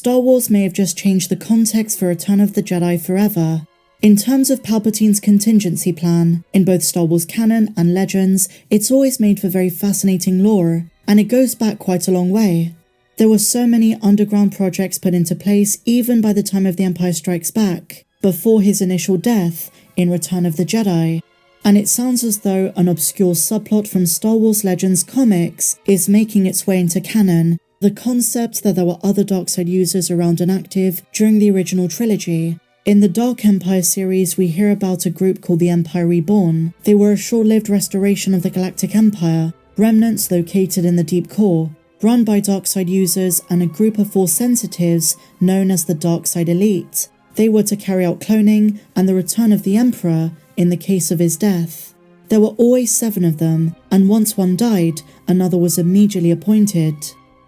Star Wars may have just changed the context for Return of the Jedi forever. In terms of Palpatine's contingency plan, in both Star Wars canon and legends, it's always made for very fascinating lore, and it goes back quite a long way. There were so many underground projects put into place even by the time of The Empire Strikes Back, before his initial death in Return of the Jedi. And it sounds as though an obscure subplot from Star Wars Legends comics is making its way into canon, the concept that there were other dark-side users around and active during the original trilogy. In the Dark Empire series, we hear about a group called the Empire Reborn. They were a short-lived restoration of the Galactic Empire, remnants located in the deep core, run by dark-side users and a group of Force sensitives known as the Dark-Side Elite. They were to carry out cloning and the return of the Emperor in the case of his death. There were always 7 of them, and once one died, another was immediately appointed.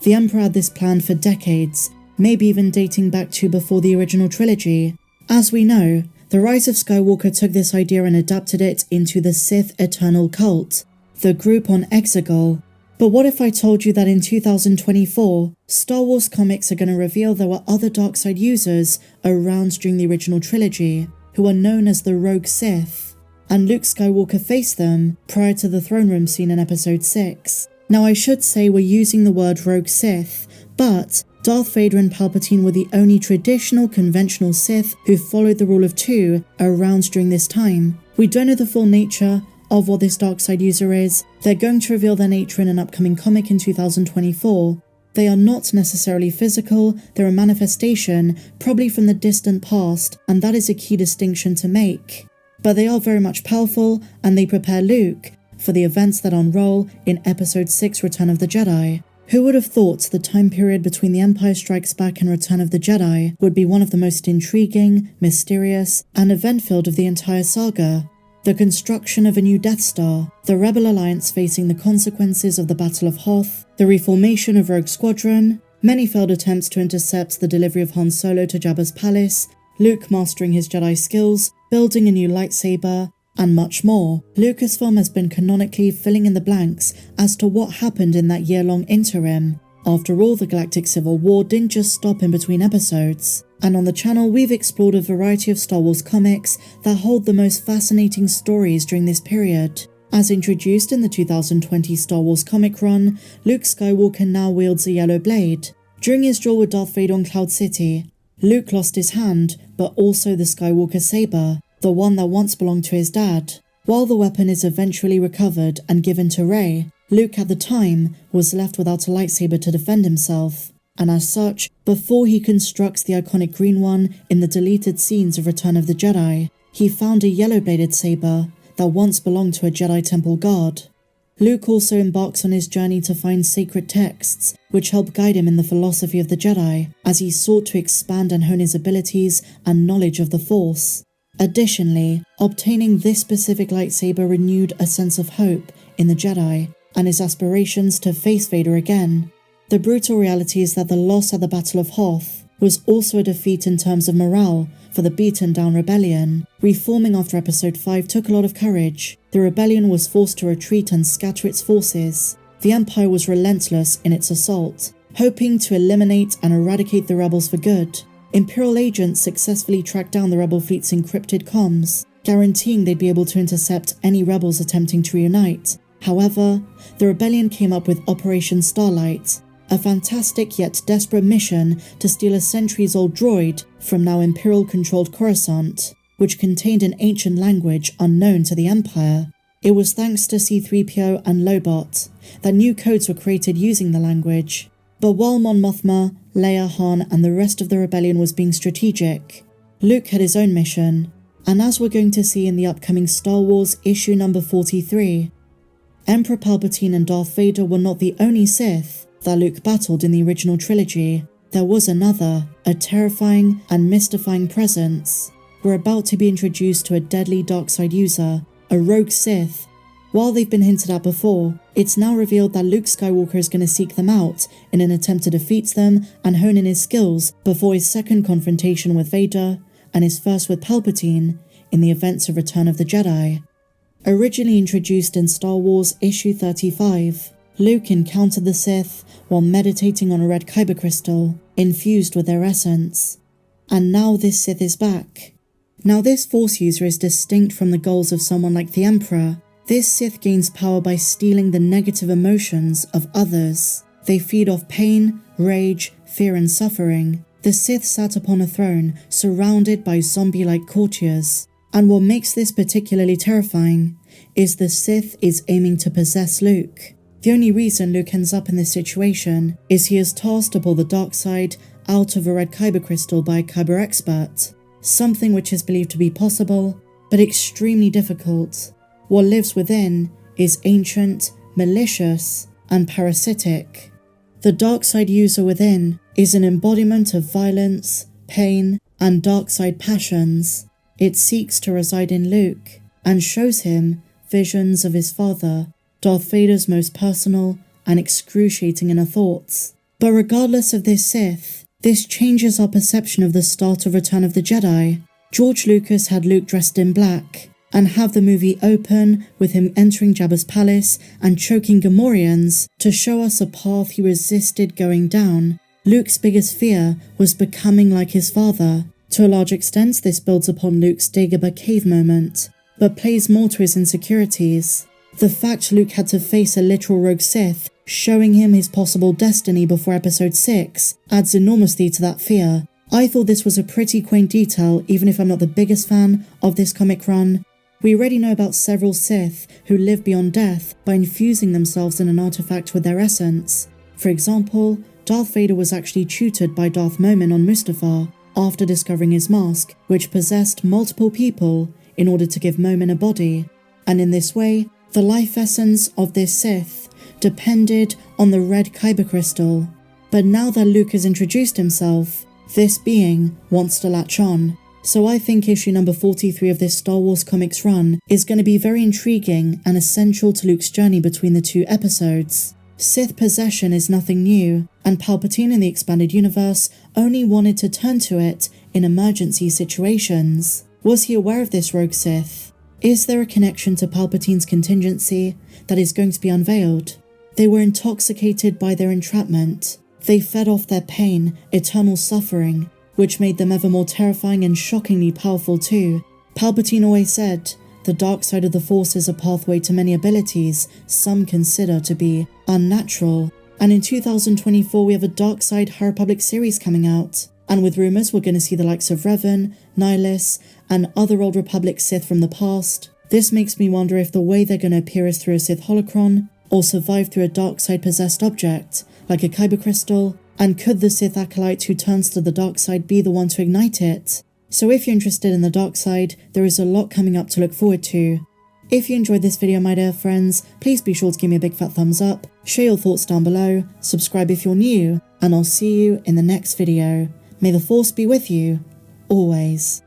The Emperor had this plan for decades, maybe even dating back to before the original trilogy. As we know, The Rise of Skywalker took this idea and adapted it into the Sith Eternal Cult, the group on Exegol. But what if I told you that in 2024, Star Wars comics are going to reveal there were other dark-side users around during the original trilogy, who are known as the Rogue Sith, and Luke Skywalker faced them prior to the throne room scene in Episode 6. Now I should say we're using the word Rogue Sith, but Darth Vader and Palpatine were the only traditional conventional Sith who followed the rule of 2 around during this time. We don't know the full nature of what this dark side user is. They're going to reveal their nature in an upcoming comic in 2024. They are not necessarily physical, they're a manifestation, probably from the distant past, and that is a key distinction to make. But they are very much powerful, and they prepare Luke for the events that unroll in Episode 6 Return of the Jedi. Who would have thought the time period between The Empire Strikes Back and Return of the Jedi would be one of the most intriguing, mysterious, and event-filled of the entire saga? The construction of a new Death Star, the Rebel Alliance facing the consequences of the Battle of Hoth, the reformation of Rogue Squadron, many failed attempts to intercept the delivery of Han Solo to Jabba's palace, Luke mastering his Jedi skills, building a new lightsaber, and much more. Lucasfilm has been canonically filling in the blanks as to what happened in that year-long interim. After all, the Galactic Civil War didn't just stop in between episodes. And on the channel, we've explored a variety of Star Wars comics that hold the most fascinating stories during this period. As introduced in the 2020 Star Wars comic run, Luke Skywalker now wields a yellow blade. During his duel with Darth Vader on Cloud City, Luke lost his hand, but also the Skywalker saber, the one that once belonged to his dad. While the weapon is eventually recovered and given to Rey, Luke at the time was left without a lightsaber to defend himself, and as such, before he constructs the iconic green one in the deleted scenes of Return of the Jedi, he found a yellow-bladed saber that once belonged to a Jedi Temple guard. Luke also embarks on his journey to find sacred texts, which help guide him in the philosophy of the Jedi, as he sought to expand and hone his abilities and knowledge of the Force. Additionally, obtaining this specific lightsaber renewed a sense of hope in the Jedi, and his aspirations to face Vader again. The brutal reality is that the loss at the Battle of Hoth was also a defeat in terms of morale for the beaten-down rebellion. Reforming after Episode 5 took a lot of courage. The rebellion was forced to retreat and scatter its forces. The Empire was relentless in its assault, hoping to eliminate and eradicate the rebels for good. Imperial agents successfully tracked down the rebel fleet's encrypted comms, guaranteeing they'd be able to intercept any rebels attempting to reunite. However, the rebellion came up with Operation Starlight, a fantastic yet desperate mission to steal a centuries-old droid from now Imperial-controlled Coruscant, which contained an ancient language unknown to the Empire. It was thanks to C-3PO and Lobot that new codes were created using the language. But while Mon Mothma, Leia, Han, and the rest of the rebellion was being strategic, Luke had his own mission, and as we're going to see in the upcoming Star Wars issue number 43, Emperor Palpatine and Darth Vader were not the only Sith that Luke battled in the original trilogy. There was another, a terrifying and mystifying presence. We're about to be introduced to a deadly dark side user, a rogue Sith. While they've been hinted at before, it's now revealed that Luke Skywalker is going to seek them out in an attempt to defeat them and hone in his skills before his second confrontation with Vader and his first with Palpatine in the events of Return of the Jedi. Originally introduced in Star Wars issue 35, Luke encountered the Sith while meditating on a red kyber crystal, infused with their essence. And now this Sith is back. Now this Force user is distinct from the goals of someone like the Emperor. This Sith gains power by stealing the negative emotions of others. They feed off pain, rage, fear and suffering. The Sith sat upon a throne, surrounded by zombie-like courtiers. And what makes this particularly terrifying is the Sith is aiming to possess Luke. The only reason Luke ends up in this situation is he is tasked to pull the dark side out of a red kyber crystal by a kyber expert, something which is believed to be possible, but extremely difficult. What lives within is ancient, malicious, and parasitic. The dark side user within is an embodiment of violence, pain, and dark side passions. It seeks to reside in Luke and shows him visions of his father, Darth Vader's most personal and excruciating inner thoughts. But regardless of this Sith, this changes our perception of the start of Return of the Jedi. George Lucas had Luke dressed in black, and have the movie open with him entering Jabba's palace and choking Gamorreans to show us a path he resisted going down. Luke's biggest fear was becoming like his father. To a large extent, this builds upon Luke's Dagobah cave moment, but plays more to his insecurities. The fact Luke had to face a literal rogue Sith, showing him his possible destiny before episode 6, adds enormously to that fear. I thought this was a pretty quaint detail, even if I'm not the biggest fan of this comic run. We already know about several Sith who live beyond death by infusing themselves in an artifact with their essence. For example, Darth Vader was actually tutored by Darth Momin on Mustafar after discovering his mask, which possessed multiple people in order to give Momin a body. And in this way, the life essence of this Sith depended on the red kyber crystal. But now that Luke has introduced himself, this being wants to latch on. So I think issue number 43 of this Star Wars comics run is going to be very intriguing and essential to Luke's journey between the two episodes. Sith possession is nothing new, and Palpatine in the expanded universe only wanted to turn to it in emergency situations. Was he aware of this rogue Sith? Is there a connection to Palpatine's contingency that is going to be unveiled? They were intoxicated by their entrapment. They fed off their pain, eternal suffering, which made them ever more terrifying and shockingly powerful too. Palpatine always said, the dark side of the Force is a pathway to many abilities some consider to be unnatural. And in 2024 we have a Dark Side High Republic series coming out. And with rumours we're going to see the likes of Revan, Nihilus, and other Old Republic Sith from the past. This makes me wonder if the way they're going to appear is through a Sith holocron, or survive through a dark side possessed object, like a kyber crystal, and could the Sith Acolyte who turns to the dark side be the one to ignite it? So if you're interested in the dark side, there is a lot coming up to look forward to. If you enjoyed this video, my dear friends, please be sure to give me a big fat thumbs up, share your thoughts down below, subscribe if you're new, and I'll see you in the next video. May the Force be with you, always.